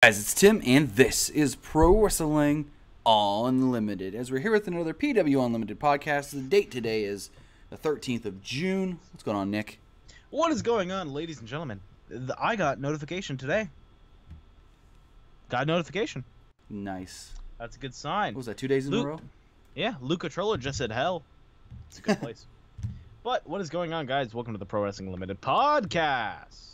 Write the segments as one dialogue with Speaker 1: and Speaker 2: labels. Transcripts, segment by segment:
Speaker 1: Guys, it's Tim, and this is Pro Wrestling Unlimited. As we're here with another PW Unlimited podcast, the date today is the 13th of June. What's going on, Nick?
Speaker 2: What is going on, ladies and gentlemen? I got notification today. Got notification.
Speaker 1: Nice.
Speaker 2: That's a good sign.
Speaker 1: What was that, 2 days in a row?
Speaker 2: Yeah, Luke Controller just said hell. It's a good place. But what is going on, guys? Welcome to the Pro Wrestling Unlimited podcast.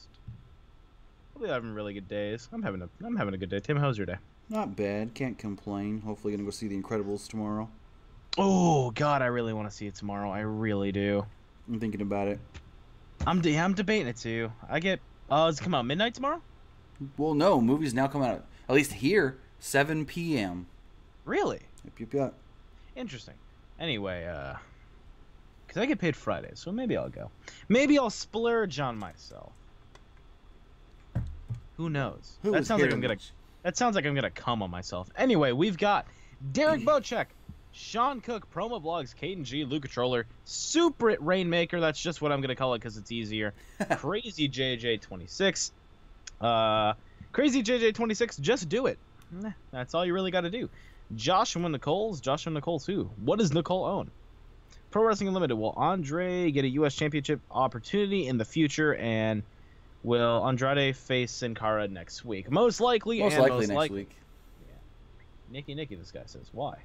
Speaker 2: We're having really good days. I'm having a good day. Tim, how's your day?
Speaker 1: Not bad. Can't complain. Hopefully gonna go see The Incredibles tomorrow.
Speaker 2: Oh God, I really want to see it tomorrow. I really do.
Speaker 1: I'm thinking about it.
Speaker 2: I'm debating it too. Does it come out midnight tomorrow?
Speaker 1: Well, no. Movies now come out, at least here, 7 p.m.
Speaker 2: Really?
Speaker 1: Yep.
Speaker 2: Interesting. Anyway, because I get paid Fridays, so maybe I'll go. Maybe I'll splurge on myself. Who knows? That sounds like I'm gonna come on myself. Anyway, we've got Derek Bocek, Sean Cook, Promo Blogs, Caden G, Luke Controller, Super It Rainmaker. That's just what I'm gonna call it because it's easier. Crazy JJ26. Crazy JJ26. Just do it. That's all you really got to do. Joshua Nicole's who? What does Nicole own? Pro Wrestling Unlimited. Will Andre get a U.S. Championship opportunity in the future? And will Andrade face Sin Cara next week? Most likely next week. Yeah. Nicky, this guy says. Why?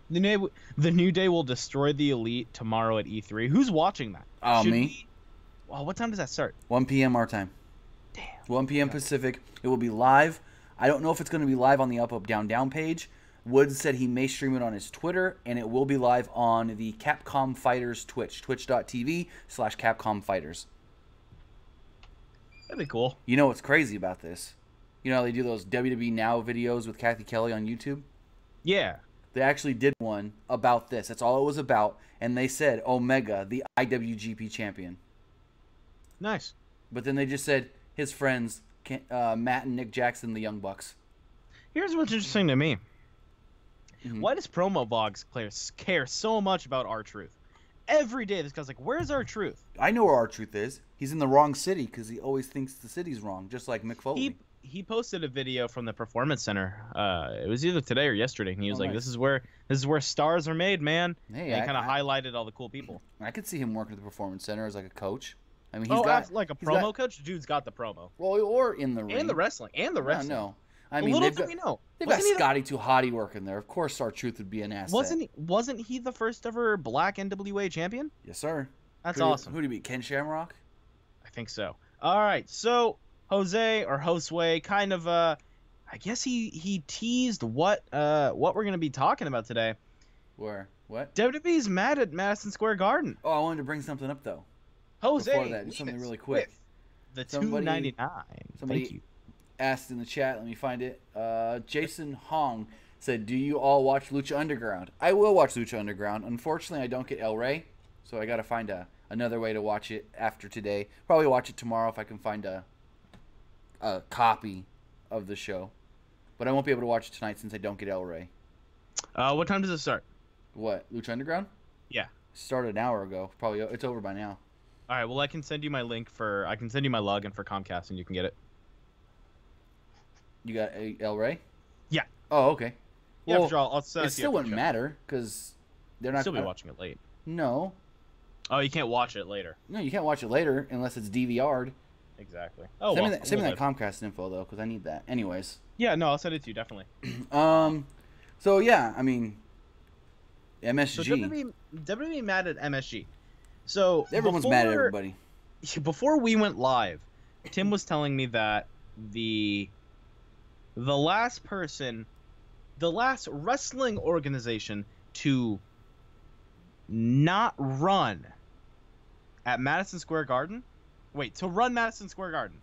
Speaker 2: The New Day will destroy the Elite tomorrow at E3. Who's watching that?
Speaker 1: Oh, me.
Speaker 2: Well, what time does that start?
Speaker 1: 1 p.m. our time.
Speaker 2: Damn.
Speaker 1: 1 p.m. Pacific. It will be live. I don't know if it's going to be live on the Up, Up, Down, Down page. Woods said he may stream it on his Twitter, and it will be live on the Capcom Fighters Twitch, twitch.tv/Capcom Fighters.
Speaker 2: That'd be cool.
Speaker 1: You know what's crazy about this? You know how they do those WWE Now videos with Kathy Kelly on YouTube?
Speaker 2: Yeah.
Speaker 1: They actually did one about this. That's all it was about. And they said Omega, the IWGP champion.
Speaker 2: Nice.
Speaker 1: But then they just said his friends, Matt and Nick Jackson, the Young Bucks.
Speaker 2: Here's what's interesting to me.
Speaker 1: Mm-hmm.
Speaker 2: Why does Promo Blogs players care so much about R-Truth? Every day this guy's like, where's R-Truth?
Speaker 1: I know where R-Truth is. He's in the wrong city because he always thinks the city's wrong, just like Mick Foley.
Speaker 2: He posted a video from the Performance Center. It was either today or yesterday, and he was like,
Speaker 1: nice.
Speaker 2: This is where stars are made, man."
Speaker 1: Hey,
Speaker 2: and kind of highlighted all the cool people.
Speaker 1: I could see him working at the Performance Center as like a coach. I mean,
Speaker 2: Like a promo coach. Dude's got the promo.
Speaker 1: Well, or in the ring
Speaker 2: and the wrestling.
Speaker 1: No. I mean,
Speaker 2: they've
Speaker 1: got Scotty 2 Hottie working there. Of course, R-Truth would be an asset.
Speaker 2: Wasn't he the first ever Black NWA champion?
Speaker 1: Yes, sir.
Speaker 2: That's awesome.
Speaker 1: Who did he beat? Ken Shamrock?
Speaker 2: I think so. All right, so Josue kind of I guess he teased what we're gonna be talking about today.
Speaker 1: Where? What?
Speaker 2: WWE's mad at Madison Square Garden.
Speaker 1: Oh, I wanted to bring something up though.
Speaker 2: Jose,
Speaker 1: before that, something really quick.
Speaker 2: The $2.99. Thank you.
Speaker 1: Asked in the chat. Let me find it. Jason Hong said, "Do you all watch Lucha Underground?" I will watch Lucha Underground. Unfortunately, I don't get El Rey, so I got to find another way to watch it after today. Probably watch it tomorrow if I can find a copy of the show. But I won't be able to watch it tonight since I don't get El Rey.
Speaker 2: What time does it start?
Speaker 1: What? Lucha Underground?
Speaker 2: Yeah.
Speaker 1: Started an hour ago. Probably it's over by now.
Speaker 2: All right. Well, I can send you my login for Comcast, and you can get it.
Speaker 1: You got El Rey?
Speaker 2: Yeah.
Speaker 1: Oh, okay.
Speaker 2: Yeah,
Speaker 1: well,
Speaker 2: I'll send it to you.
Speaker 1: It still wouldn't matter because they're not.
Speaker 2: Still be watching it late.
Speaker 1: No.
Speaker 2: Oh, you can't watch it later.
Speaker 1: No, you can't watch it later unless it's DVR'd.
Speaker 2: Exactly.
Speaker 1: Oh, send me that Comcast info though, because I need that. Anyways.
Speaker 2: Yeah, no, I'll send it to you definitely.
Speaker 1: So yeah, I mean, MSG.
Speaker 2: So WWE mad at MSG. So
Speaker 1: everyone's mad at everybody.
Speaker 2: Before we went live, Tim was telling me that the last wrestling organization to not run at Madison Square Garden. Wait, to run Madison Square Garden.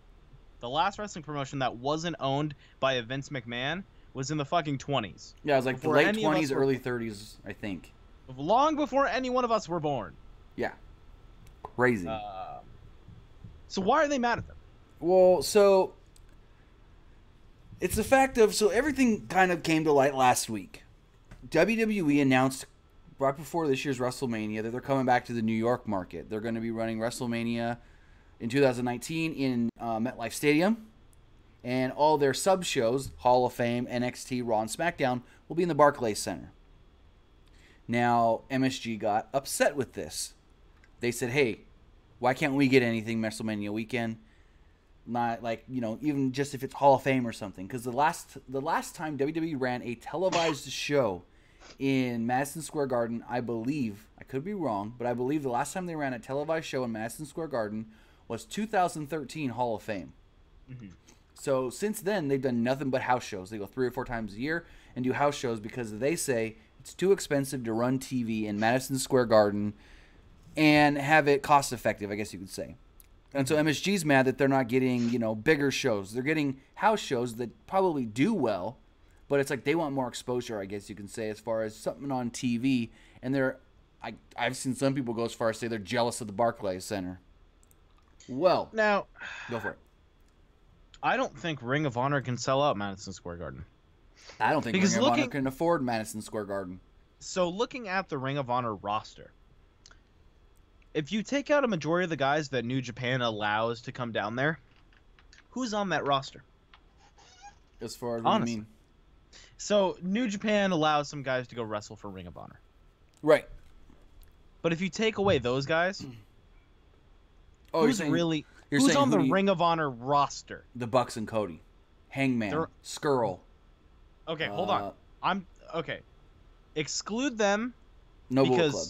Speaker 2: The last wrestling promotion that wasn't owned by a Vince McMahon was in the fucking 20s.
Speaker 1: Yeah, it was like the late 20s, early 30s, I think.
Speaker 2: Long before any one of us were born.
Speaker 1: Yeah. Crazy.
Speaker 2: So why are they mad at them?
Speaker 1: Well, so it's the fact of, so everything kind of came to light last week. WWE announced right before this year's WrestleMania that they're coming back to the New York market. They're going to be running WrestleMania in 2019 in MetLife Stadium. And all their sub shows, Hall of Fame, NXT, Raw, and SmackDown, will be in the Barclays Center. Now, MSG got upset with this. They said, hey, why can't we get anything WrestleMania weekend? Not like, even just if it's Hall of Fame or something. Because the last time WWE ran a televised show in Madison Square Garden, I believe, I could be wrong, but I believe the last time they ran a televised show in Madison Square Garden was 2013 Hall of Fame. Mm-hmm. So since then, they've done nothing but house shows. They go 3 or 4 times a year and do house shows because they say it's too expensive to run TV in Madison Square Garden and have it cost effective, I guess you could say. And so MSG's mad that they're not getting, bigger shows. They're getting house shows that probably do well, but it's like they want more exposure, I guess you can say, as far as something on TV. And I've seen some people go as far as say they're jealous of the Barclays Center. Well,
Speaker 2: now,
Speaker 1: go for it.
Speaker 2: I don't think Ring of Honor can sell out Madison Square Garden.
Speaker 1: I don't think Ring of Honor can afford Madison Square Garden.
Speaker 2: So looking at the Ring of Honor roster, if you take out a majority of the guys that New Japan allows to come down there, who's on that roster?
Speaker 1: As far as what you mean?
Speaker 2: So New Japan allows some guys to go wrestle for Ring of Honor.
Speaker 1: Right.
Speaker 2: But if you take away those guys, who's on
Speaker 1: the
Speaker 2: Ring of Honor roster?
Speaker 1: The Bucks and Cody. Hangman. Skrull.
Speaker 2: Okay, hold on. Exclude them.
Speaker 1: No Bullet Club.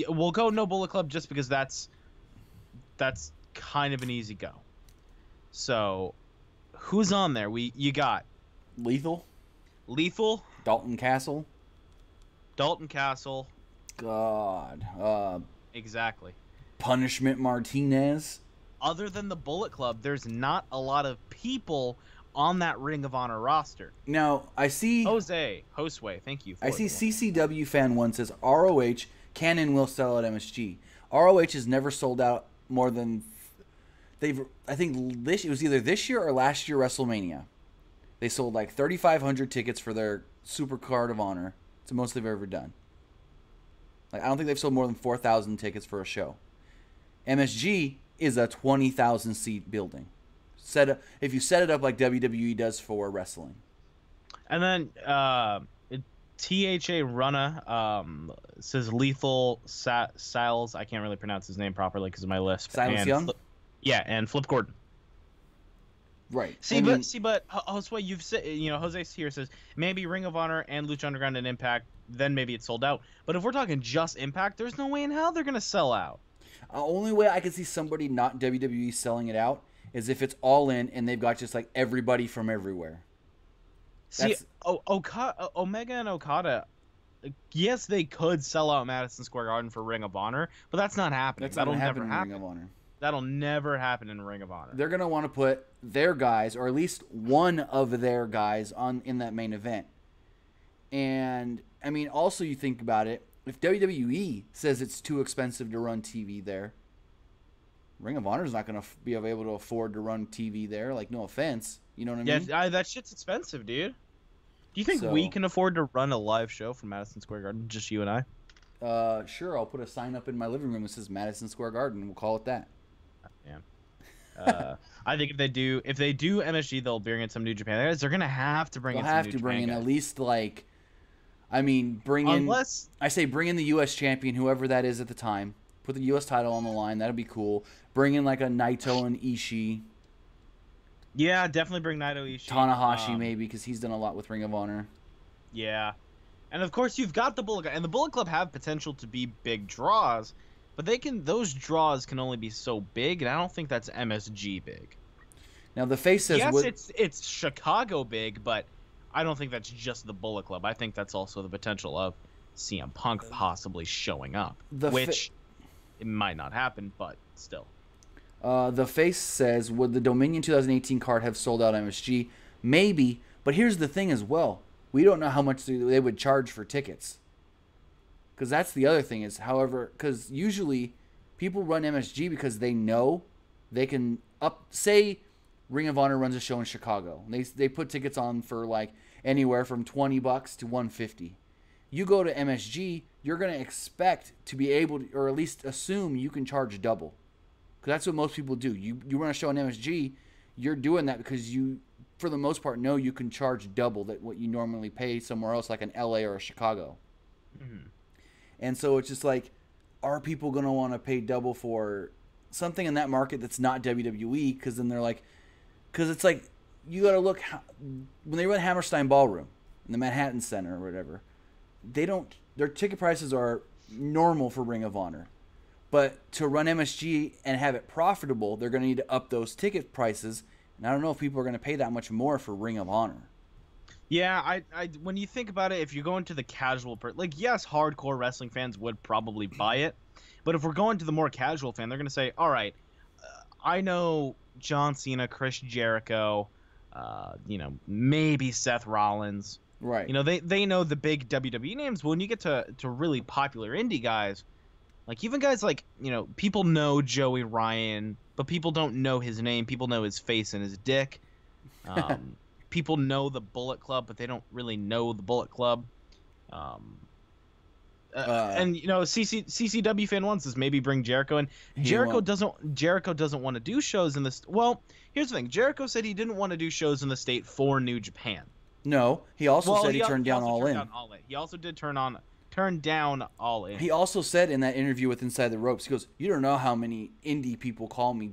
Speaker 2: We'll go no Bullet Club just because that's kind of an easy go. So, who's on there? You got
Speaker 1: Lethal.
Speaker 2: Dalton
Speaker 1: Castle.
Speaker 2: God. Exactly.
Speaker 1: Punishment Martinez.
Speaker 2: Other than the Bullet Club, there's not a lot of people on that Ring of Honor roster.
Speaker 1: Now, I see...
Speaker 2: Josue, thank you.
Speaker 1: I see CCW Fan 1 says ROH can and will sell out MSG. ROH has never sold out more than... I think it was either this year or last year WrestleMania. They sold like 3,500 tickets for their Super Card of Honor. It's the most they've ever done. I don't think they've sold more than 4,000 tickets for a show. MSG is a 20,000 seat building. If you set it up like WWE does for wrestling.
Speaker 2: And then THA Runner says Lethal Siles. I can't really pronounce his name properly because of my lisp.
Speaker 1: Silas Young?
Speaker 2: And Flip Gordon.
Speaker 1: Right.
Speaker 2: But Josue, you've said, Jose here says maybe Ring of Honor and Lucha Underground and Impact, then maybe it's sold out. But if we're talking just Impact, there's no way in hell they're gonna sell out.
Speaker 1: The only way I could see somebody not WWE selling it out is if it's all in and they've got just like everybody from everywhere.
Speaker 2: Omega and Okada, yes, they could sell out Madison Square Garden for Ring of Honor, but that's not happening.
Speaker 1: That'll never happen in Ring of Honor.
Speaker 2: That'll never happen in Ring of Honor.
Speaker 1: They're going to want to put their guys, or at least one of their guys, in that main event. And, I mean, also you think about it, if WWE says it's too expensive to run TV there, Ring of Honor is not going to be able to afford to run TV there. Like, no offense. You know what I mean?
Speaker 2: Yeah, that shit's expensive, dude. Do you think we can afford to run a live show from Madison Square Garden, just you and I?
Speaker 1: Sure. I'll put a sign up in my living room that says Madison Square Garden. We'll call it that.
Speaker 2: Yeah. I think if they do MSG, they'll bring in some New Japan guys. They're gonna have to bring in some New Japan guys.
Speaker 1: At least bring in the U.S. champion, whoever that is at the time. Put the U.S. title on the line. That'd be cool. Bring in like a Naito and Ishii.
Speaker 2: Yeah, definitely bring Naito, Ishii.
Speaker 1: Tanahashi maybe, because he's done a lot with Ring of Honor.
Speaker 2: Yeah, and of course you've got the Bullet Club, and the Bullet Club have potential to be big draws. But those draws can only be so big, and I don't think that's MSG big.
Speaker 1: Now the face says,
Speaker 2: yes, it's Chicago big, but I don't think that's just the Bullet Club. I think that's also the potential of CM Punk possibly showing up, which it might not happen, but still.
Speaker 1: The face says, would the Dominion 2018 card have sold out MSG? Maybe, but here's the thing as well. We don't know how much they would charge for tickets. Because that's the other thing is, because usually people run MSG because they know they can say Ring of Honor runs a show in Chicago. They put tickets on for like anywhere from $20 to $150. You go to MSG, you're going to expect to be able to, or at least assume you can charge double. Because that's what most people do. You run a show on MSG, you're doing that because you, for the most part, know you can charge double that what you normally pay somewhere else, like an LA or a Chicago.
Speaker 2: Mm-hmm.
Speaker 1: And so it's just like, are people going to want to pay double for something in that market that's not WWE? Because then they're like, because it's like, you got to look, when they run Hammerstein Ballroom in the Manhattan Center or whatever, their ticket prices are normal for Ring of Honor. But to run MSG and have it profitable, they're going to need to up those ticket prices. And I don't know if people are going to pay that much more for Ring of Honor.
Speaker 2: Yeah, I when you think about it, if you're going to the casual like, yes, hardcore wrestling fans would probably buy it, but if we're going to the more casual fan, they're going to say, all right, I know John Cena, Chris Jericho, maybe Seth Rollins.
Speaker 1: Right.
Speaker 2: They know the big WWE names, but when you get to really popular indie guys, like even guys like, people know Joey Ryan, but people don't know his name. People know his face and his dick. People know the Bullet Club, but they don't really know the Bullet Club. And CCW fan wants this, maybe bring Jericho in. Jericho doesn't want to do shows in this. Well, here's the thing. Jericho said he didn't want to do shows in the state for New Japan.
Speaker 1: No, he also said he turned down All In.
Speaker 2: He also did turn down All In.
Speaker 1: He also said in that interview with Inside the Ropes, he goes, "You don't know how many indie people call me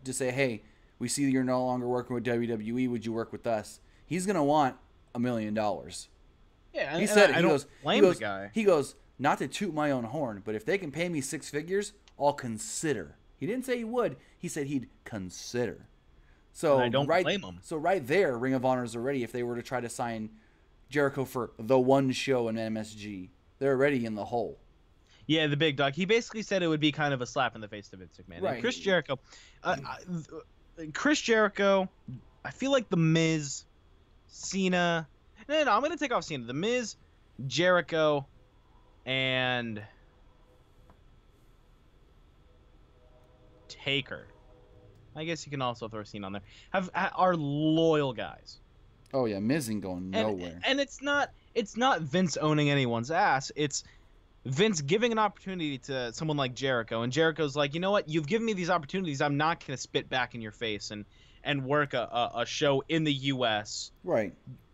Speaker 1: to say, hey, we see you're no longer working with WWE. Would you work with us?" He's gonna want $1 million.
Speaker 2: Yeah,
Speaker 1: he said
Speaker 2: I don't blame the guy.
Speaker 1: He goes, not to toot my own horn, but if they can pay me 6 figures, I'll consider. He didn't say he would. He said he'd consider. So
Speaker 2: and I don't blame him.
Speaker 1: So right there, Ring of Honor is already, if they were to try to sign Jericho for the one show in MSG, they're already in the hole.
Speaker 2: Yeah, the big dog. He basically said it would be kind of a slap in the face to Vince McMahon.
Speaker 1: Right.
Speaker 2: And Chris Jericho, I feel like The Miz, Cena. No, I'm going to take off Cena. The Miz, Jericho, and Taker. I guess you can also throw Cena on there. Are loyal guys.
Speaker 1: Oh yeah, Miz ain't going nowhere.
Speaker 2: And it's not Vince owning anyone's ass. It's Vince giving an opportunity to someone like Jericho, and Jericho's like, you know what? You've given me these opportunities. I'm not going to spit back in your face and work a show in the U.S.
Speaker 1: Right.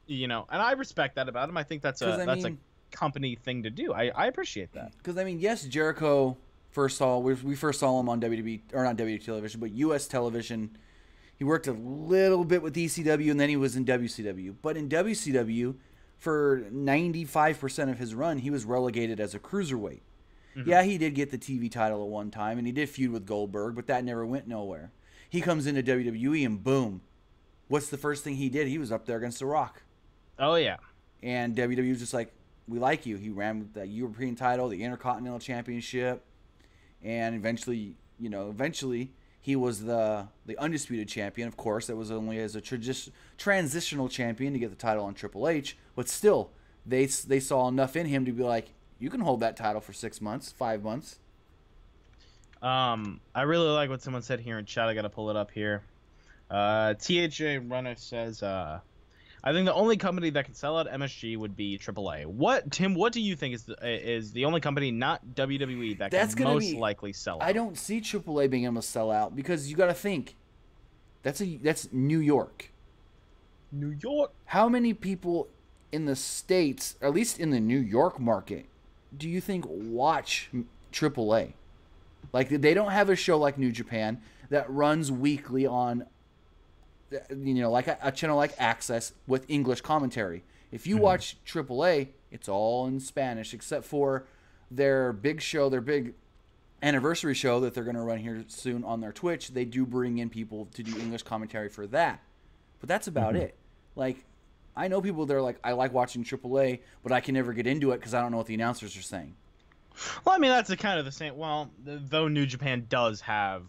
Speaker 2: And I respect that about him. I think that's a company thing to do. I appreciate that.
Speaker 1: Because yes, Jericho we first saw him on WWE, or not WWE television, but U.S. television. He worked a little bit with ECW, and then he was in WCW. But in WCW, for 95% of his run, he was relegated as a cruiserweight. Mm-hmm. Yeah, he did get the TV title at one time, and he did feud with Goldberg, but that never went nowhere. He comes into WWE, and boom. What's the first thing he did? He was up there against The Rock.
Speaker 2: Oh, yeah.
Speaker 1: And WWE was just like, we like you. He ran with the European title, the Intercontinental Championship, and eventually he was the undisputed champion. Of course, that was only as a transitional champion to get the title on Triple H, but still, they saw enough in him to be like, you can hold that title for 6 months, 5 months.
Speaker 2: I really like what someone said here in chat. I got to pull it up here. THA Runner says, I think the only company that can sell out MSG would be AAA. Tim, what do you think is the only company, not WWE, that can most likely sell out?
Speaker 1: I don't see AAA being able to sell out because you got to think, that's New York.
Speaker 2: New York.
Speaker 1: How many people in the States, or at least in the New York market, do you think watch AAA? Like, they don't have a show like New Japan that runs weekly on, like a channel like Access with English commentary. If you watch AAA, it's all in Spanish, except for their big show, their big anniversary show that they're going to run here soon on their Twitch. They do bring in people to do English commentary for that. But that's about it. Like, I know people that are like, I like watching AAA, but I can never get into it because I don't know what the announcers are saying.
Speaker 2: Well, I mean, that's kind of the same. Well, though New Japan does have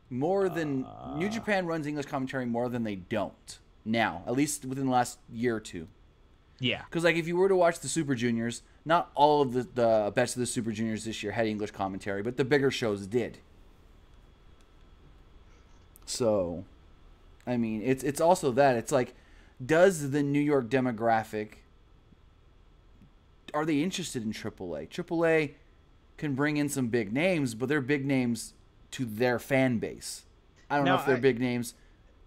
Speaker 1: more than New Japan runs English commentary more than they don't now, at least within the last year or two.
Speaker 2: Yeah.
Speaker 1: Because, like, if you were to watch the Super Juniors, not all of the best of the Super Juniors this year had English commentary, but the bigger shows did. So, I mean, it's also that. It's like, does the New York demographic, are they interested in AAA? AAA can bring in some big names, but they're big names to their fan base. I don't know if they're big names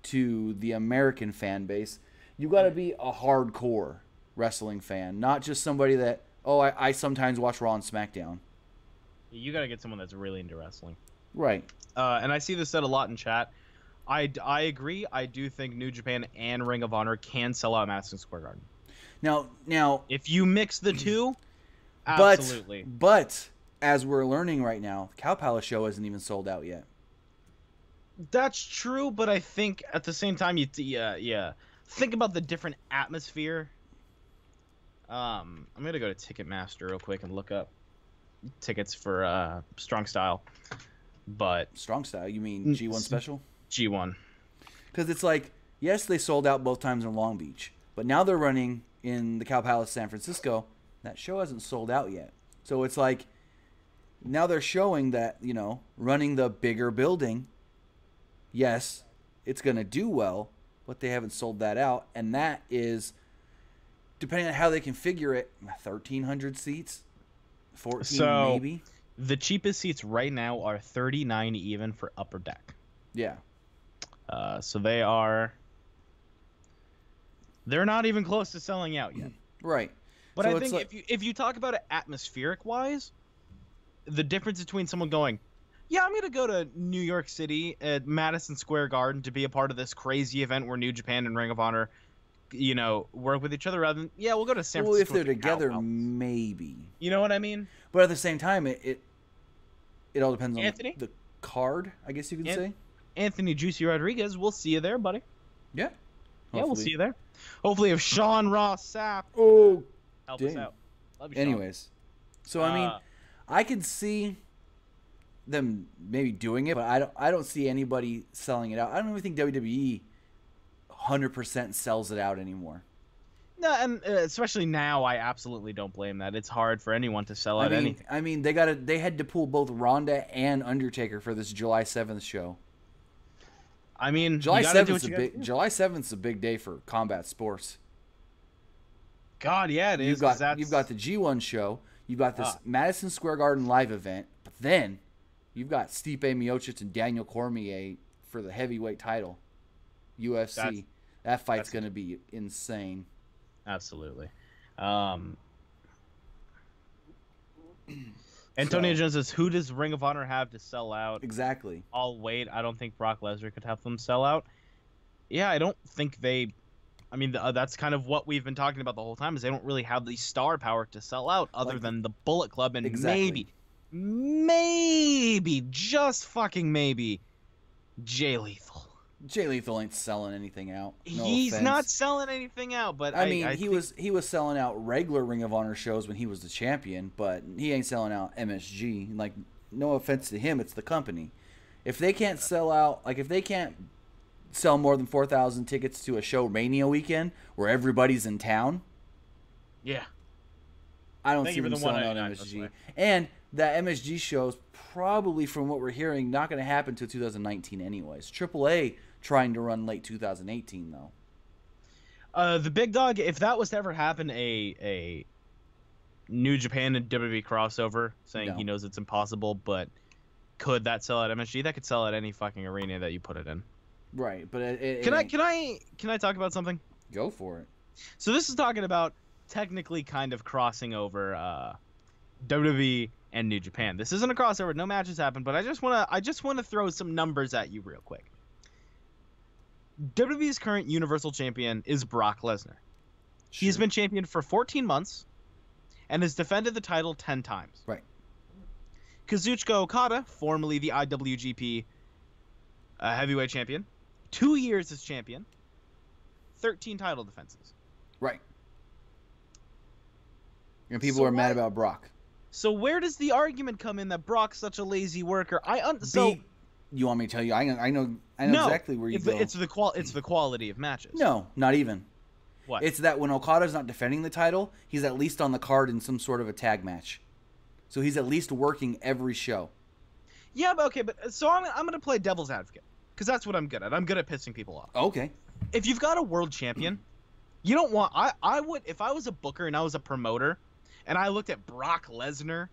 Speaker 1: to the American fan base, you got to be a hardcore wrestling fan, not just somebody that, I sometimes watch Raw and SmackDown.
Speaker 2: You got to get someone that's really into wrestling.
Speaker 1: Right.
Speaker 2: And I see this said a lot in chat. I agree. I do think New Japan and Ring of Honor can sell out Madison Square Garden.
Speaker 1: Now,
Speaker 2: if you mix the two, absolutely.
Speaker 1: But as we're learning right now, the Cow Palace show isn't even sold out yet.
Speaker 2: That's true, but I think at the same time, think about the different atmosphere. I'm gonna go to Ticketmaster real quick and look up tickets for Strong Style. But
Speaker 1: Strong Style, you mean G1 special?
Speaker 2: G1.
Speaker 1: Because it's like, yes, they sold out both times in Long Beach, but now they're running in the Cow Palace San Francisco. That show hasn't sold out yet. So it's like, now they're showing that, running the bigger building, yes, it's going to do well, but they haven't sold that out. And that is, depending on how they configure it, 1,300 seats, 14 maybe.
Speaker 2: The cheapest seats right now are $39 even for upper deck.
Speaker 1: Yeah.
Speaker 2: So they're not even close to selling out yet.
Speaker 1: Right.
Speaker 2: But so I think if you talk about it atmospheric wise, the difference between someone going, yeah, I'm going to go to New York City at Madison Square Garden to be a part of this crazy event where New Japan and Ring of Honor, work with each other, rather than, we'll go to San Francisco.
Speaker 1: Well, if they're together, maybe.
Speaker 2: You know what I mean?
Speaker 1: But at the same time, it all depends on the card, I guess you could say.
Speaker 2: Anthony Juicy Rodriguez, we'll see you there, buddy.
Speaker 1: Yeah.
Speaker 2: Hopefully. Yeah, we'll see you there. Hopefully, if Sean Ross Sapp help us out. Love you,
Speaker 1: anyways, so I mean, I could see them maybe doing it, but I don't see anybody selling it out. I don't even think WWE 100% sells it out anymore.
Speaker 2: No, and especially now, I absolutely don't blame that. It's hard for anyone to sell out anything.
Speaker 1: I mean, they had to pull both Ronda and Undertaker for this July 7th show.
Speaker 2: I mean,
Speaker 1: July 7th is a big day for combat sports.
Speaker 2: God, yeah, it is.
Speaker 1: You've got the G1 show. You've got this Madison Square Garden live event. But then you've got Stipe Miocic and Daniel Cormier for the heavyweight title. UFC. That fight's going to be insane.
Speaker 2: Absolutely. Antonio Jones says, who does Ring of Honor have to sell out?
Speaker 1: Exactly.
Speaker 2: I'll wait. I don't think Brock Lesnar could have them sell out. Yeah, I don't think they... I mean, that's kind of what we've been talking about the whole time, is they don't really have the star power to sell out other than the Bullet Club and maybe, just fucking maybe, Jay Lethal.
Speaker 1: Jay Lethal ain't selling anything out. No
Speaker 2: He's
Speaker 1: offense.
Speaker 2: Not selling anything out, but
Speaker 1: I mean, he was selling out regular Ring of Honor shows when he was the champion, but he ain't selling out MSG. Like, no offense to him, it's the company. If they can't sell out, if they can't sell more than 4,000 tickets to a show Mania weekend where everybody's in town, I don't see them selling out MSG. And that MSG show is probably, from what we're hearing, not going to happen until 2019 anyways. AAA trying to run late 2018 though.
Speaker 2: The big dog, if that was to ever happen, a New Japan and WWE crossover, saying he knows it's impossible, but could that sell at MSG? That could sell at any fucking arena that you put it in.
Speaker 1: Right, but
Speaker 2: can I talk about something?
Speaker 1: Go for it.
Speaker 2: So this is talking about technically kind of crossing over WWE and New Japan. This isn't a crossover, no matches happen, but I just want to throw some numbers at you real quick. WWE's current Universal Champion is Brock Lesnar. Sure. He's been champion for 14 months and has defended the title 10 times.
Speaker 1: Right.
Speaker 2: Kazuchika Okada, formerly the IWGP heavyweight champion, 2 years as champion, 13 title defenses.
Speaker 1: Right. And people are mad about Brock.
Speaker 2: So where does the argument come in that Brock's such a lazy worker?
Speaker 1: You want me to tell you? I know exactly where you go.
Speaker 2: It's the quality of matches.
Speaker 1: No, not even.
Speaker 2: What?
Speaker 1: It's that when Okada's not defending the title, he's at least on the card in some sort of a tag match. So he's at least working every show.
Speaker 2: Yeah, but so I'm going to play devil's advocate, because that's what I'm good at. I'm good at pissing people off.
Speaker 1: Okay.
Speaker 2: If you've got a world champion, you don't want... I would... If I was a booker and I was a promoter, and I looked at Brock Lesnar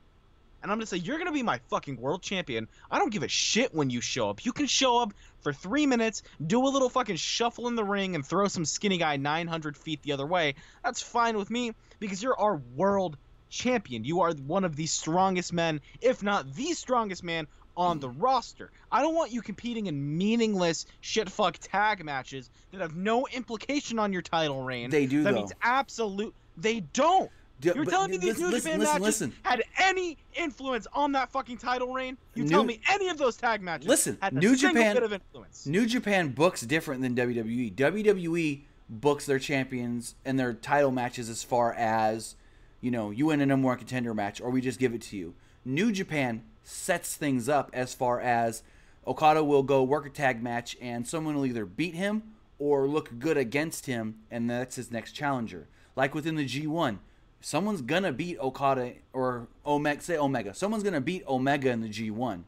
Speaker 2: and I'm going to say, you're going to be my fucking world champion. I don't give a shit when you show up. You can show up for 3 minutes, do a little fucking shuffle in the ring, and throw some skinny guy 900 feet the other way. That's fine with me, because you're our world champion. You are one of the strongest men, if not the strongest man, on the roster. I don't want you competing in meaningless shit-fuck tag matches that have no implication on your title reign.
Speaker 1: They do,
Speaker 2: that
Speaker 1: though.
Speaker 2: means absolute... They don't. You're telling me these New Japan matches had any influence on that fucking title reign? You tell me any of those tag matches had a single bit of influence.
Speaker 1: New Japan books different than WWE. WWE books their champions and their title matches as far as, you know, you win a number one contender match or we just give it to you. New Japan sets things up as far as Okada will go work a tag match and someone will either beat him or look good against him, and that's his next challenger. Like within the G1, someone's gonna beat Okada or Omega. Someone's gonna beat Omega in the G1.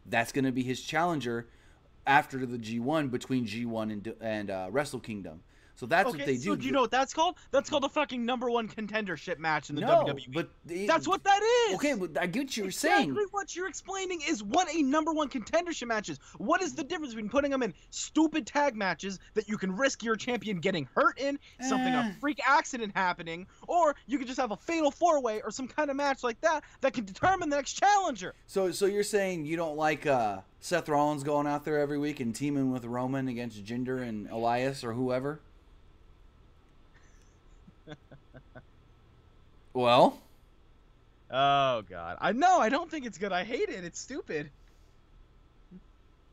Speaker 1: That's gonna be his challenger after the G1 between G1 and Wrestle Kingdom. So that's what they do.
Speaker 2: So do you know what that's called? That's called the fucking number one contendership match in the WWE.
Speaker 1: But
Speaker 2: that's what that is.
Speaker 1: Okay, but I get what you're saying.
Speaker 2: Exactly what you're explaining is what a number one contendership match is. What is the difference between putting them in stupid tag matches that you can risk your champion getting hurt in, a freak accident happening, or you could just have a fatal four-way or some kind of match like that that can determine the next challenger.
Speaker 1: So you're saying you don't like Seth Rollins going out there every week and teaming with Roman against Jinder and Elias or whoever? Well,
Speaker 2: oh god, I don't think it's good. I hate it. It's stupid.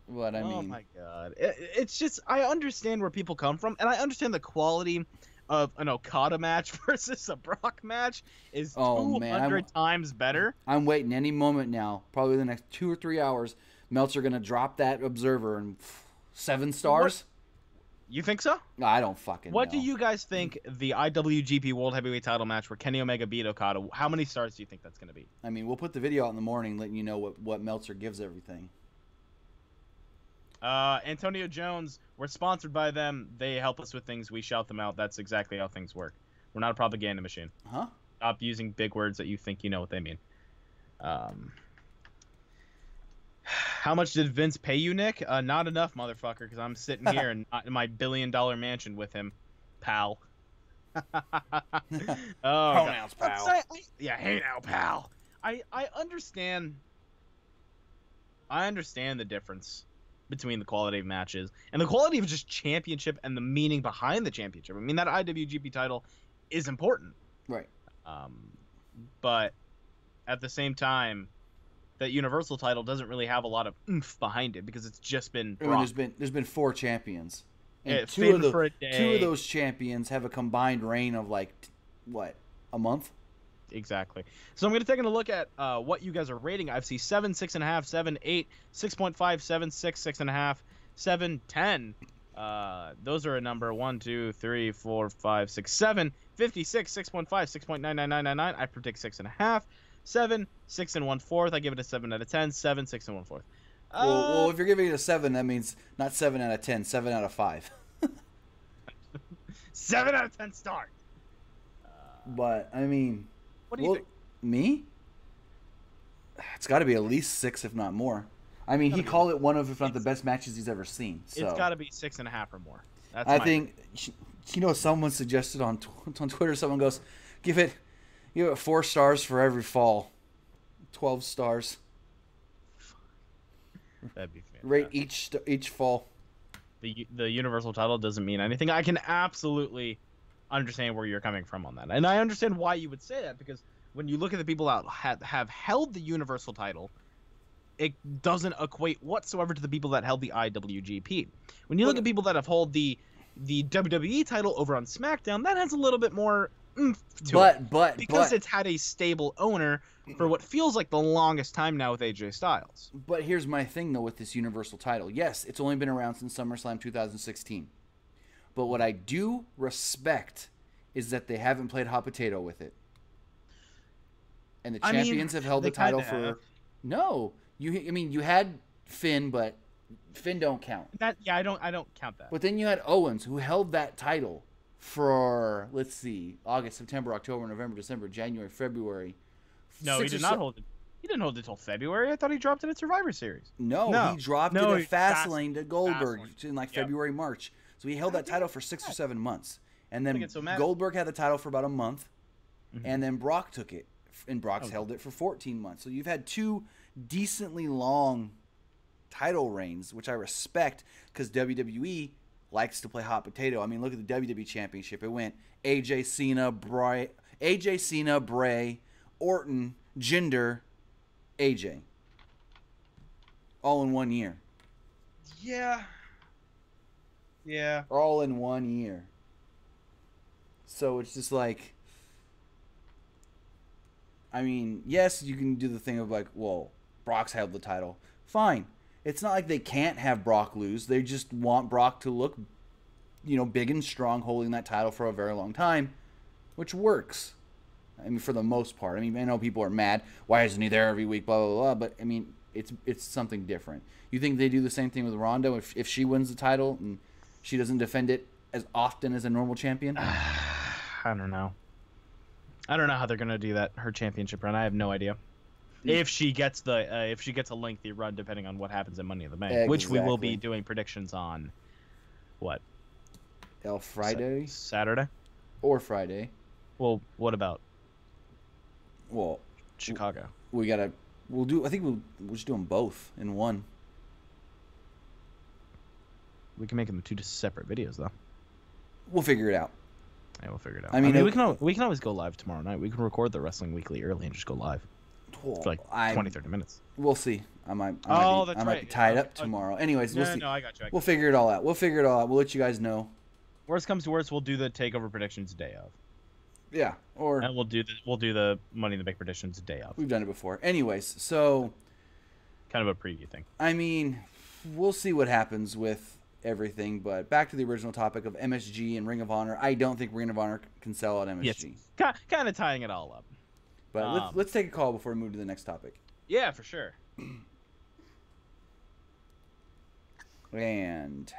Speaker 1: What I mean?
Speaker 2: Oh my god, it's just I understand where people come from, and I understand the quality of an Okada match versus a Brock match is 200 times better.
Speaker 1: I'm waiting any moment now, probably the next 2 or 3 hours. Meltzer gonna drop that Observer and 7 stars.
Speaker 2: You think so?
Speaker 1: No, I don't fucking know.
Speaker 2: What do you guys think the IWGP World Heavyweight Title match where Kenny Omega beat Okada, how many stars do you think that's going to be?
Speaker 1: I mean, we'll put the video out in the morning letting you know what Meltzer gives everything.
Speaker 2: Antonio Jones, we're sponsored by them. They help us with things. We shout them out. That's exactly how things work. We're not a propaganda machine.
Speaker 1: Huh?
Speaker 2: Stop using big words that you think you know what they mean. How much did Vince pay you, Nick? Not enough, motherfucker, because I'm sitting here in my billion-dollar mansion with him, pal.
Speaker 1: Pronouns, pal.
Speaker 2: Hey now, pal. I understand the difference between the quality of matches and the quality of just championship and the meaning behind the championship. I mean, that IWGP title is important.
Speaker 1: Right.
Speaker 2: But at the same time, that Universal title doesn't really have a lot of oomph behind it because it's just been Brock.
Speaker 1: There's been 4 champions. And
Speaker 2: two
Speaker 1: of those champions have a combined reign of like a month?
Speaker 2: Exactly. So I'm going to take a look at what you guys are rating. I see 7, 6.5, 7, 8, 6.5, 7, 6, 6.5, 7, 10. Those are a number 1, 2, 3, 4, 5, 6, 7, 56, 6.5, 6.99999. I predict 6.5. 7, 6 1/4. I give it a 7 out of 10. 7, 6 1/4.
Speaker 1: Well, if you're giving it a 7, that means not 7 out of 10, 7 out of 5.
Speaker 2: 7 out of 10 stars.
Speaker 1: But I mean,
Speaker 2: what do you think?
Speaker 1: Me? It's got to be at least 6, if not more. I mean, he called it one of, if not the best matches he's ever seen. So.
Speaker 2: It's got to be 6.5 or more.
Speaker 1: I think, someone suggested on Twitter. Someone goes, give it 4 stars for every fall. 12 stars.
Speaker 2: That'd be fantastic.
Speaker 1: Rate each fall.
Speaker 2: The Universal title doesn't mean anything. I can absolutely understand where you're coming from on that. And I understand why you would say that, because when you look at the people that have held the Universal title, it doesn't equate whatsoever to the people that held the IWGP. When you look at people that have held the WWE title over on SmackDown, that has a little bit more because it's had a stable owner for what feels like the longest time now with AJ Styles.
Speaker 1: But here's my thing, though, with this Universal title. Yes, it's only been around since SummerSlam 2016. But what I do respect is that they haven't played hot potato with it. And the champions have held the title for... No. You had Finn, but Finn don't count.
Speaker 2: I don't count that.
Speaker 1: But then you had Owens, who held that title for, let's see, August, September, October, November, December, January, February.
Speaker 2: No, he did not hold it. He didn't hold it until February. I thought he dropped it at Survivor Series.
Speaker 1: No, he dropped it at Fastlane to Goldberg in like
Speaker 2: Yep.
Speaker 1: February, March. So he held that title for 6 or 7 months. And then
Speaker 2: so mad.
Speaker 1: Goldberg had the title for about a month. And then Brock took it. And Brock's held it for 14 months. So you've had 2 decently long title reigns, which I respect because WWE likes to play hot potato. I mean, look at the WWE Championship. It went AJ Cena, Bray, Orton, Jinder, AJ. All in 1 year.
Speaker 2: Yeah.
Speaker 1: All in 1 year. So it's just like, I mean, yes, you can do the thing of like, well, Brock's held the title. Fine. It's not like they can't have Brock lose. They just want Brock to look, big and strong holding that title for a very long time, which works. I mean, for the most part. I mean, I know people are mad. Why isn't he there every week? Blah, blah, blah. But, I mean, it's something different. You think they do the same thing with Ronda if she wins the title and she doesn't defend it as often as a normal champion?
Speaker 2: I don't know. I don't know how they're gonna do that. Her championship run. I have no idea. If she gets a lengthy run, depending on what happens in Money in the Bank, which we will be doing predictions on. What?
Speaker 1: Friday,
Speaker 2: Saturday,
Speaker 1: or Friday.
Speaker 2: Well, what about?
Speaker 1: Well,
Speaker 2: Chicago.
Speaker 1: I think we'll just do them both in one.
Speaker 2: We can make them 2 separate videos, though.
Speaker 1: We'll figure it out.
Speaker 2: Yeah, we'll figure it out.
Speaker 1: I mean,
Speaker 2: we can always go live tomorrow night. We can record the Wrestling Weekly early and just go live for like 20-30 minutes.
Speaker 1: We'll see. I might be tied up tomorrow. Anyways, we'll see.
Speaker 2: No, I got you.
Speaker 1: We'll figure it all out. We'll let you guys know.
Speaker 2: Worst comes to worst, we'll do the takeover predictions day of.
Speaker 1: Yeah,
Speaker 2: and we'll do the Money in the Bank predictions day of.
Speaker 1: We've done it before. Anyways, so
Speaker 2: kind of a preview thing.
Speaker 1: I mean, we'll see what happens with everything, but back to the original topic of MSG and Ring of Honor. I don't think Ring of Honor can sell out MSG.
Speaker 2: Yes, kind of tying it all up.
Speaker 1: But let's take a call before we move to the next topic.
Speaker 2: Yeah, for sure.
Speaker 1: And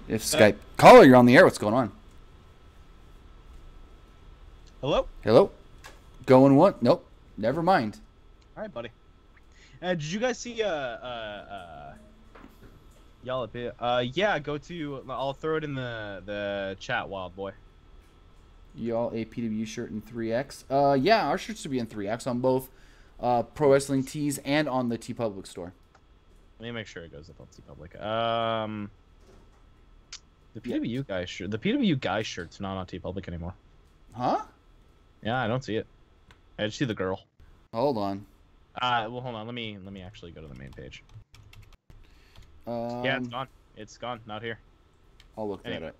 Speaker 1: if Skype caller, you're on the air. What's going on? Hello. Going what? Nope. Never mind.
Speaker 2: All right, buddy. Did you guys see y'all up here? Yeah, go to. I'll throw it in the chat, Wild Boy.
Speaker 1: Y'all a PW shirt in 3X? Yeah, our shirts should be in 3X on both Pro Wrestling Tees and on the TeePublic store.
Speaker 2: Let me make sure it goes up on TeePublic. The PW guy shirt. The PW guy shirt's not on TeePublic anymore.
Speaker 1: Huh?
Speaker 2: Yeah, I don't see it. I just see the girl.
Speaker 1: Hold on.
Speaker 2: Well, hold on. Let me actually go to the main page. Yeah, it's gone. It's gone. Not here.
Speaker 1: I'll look that up.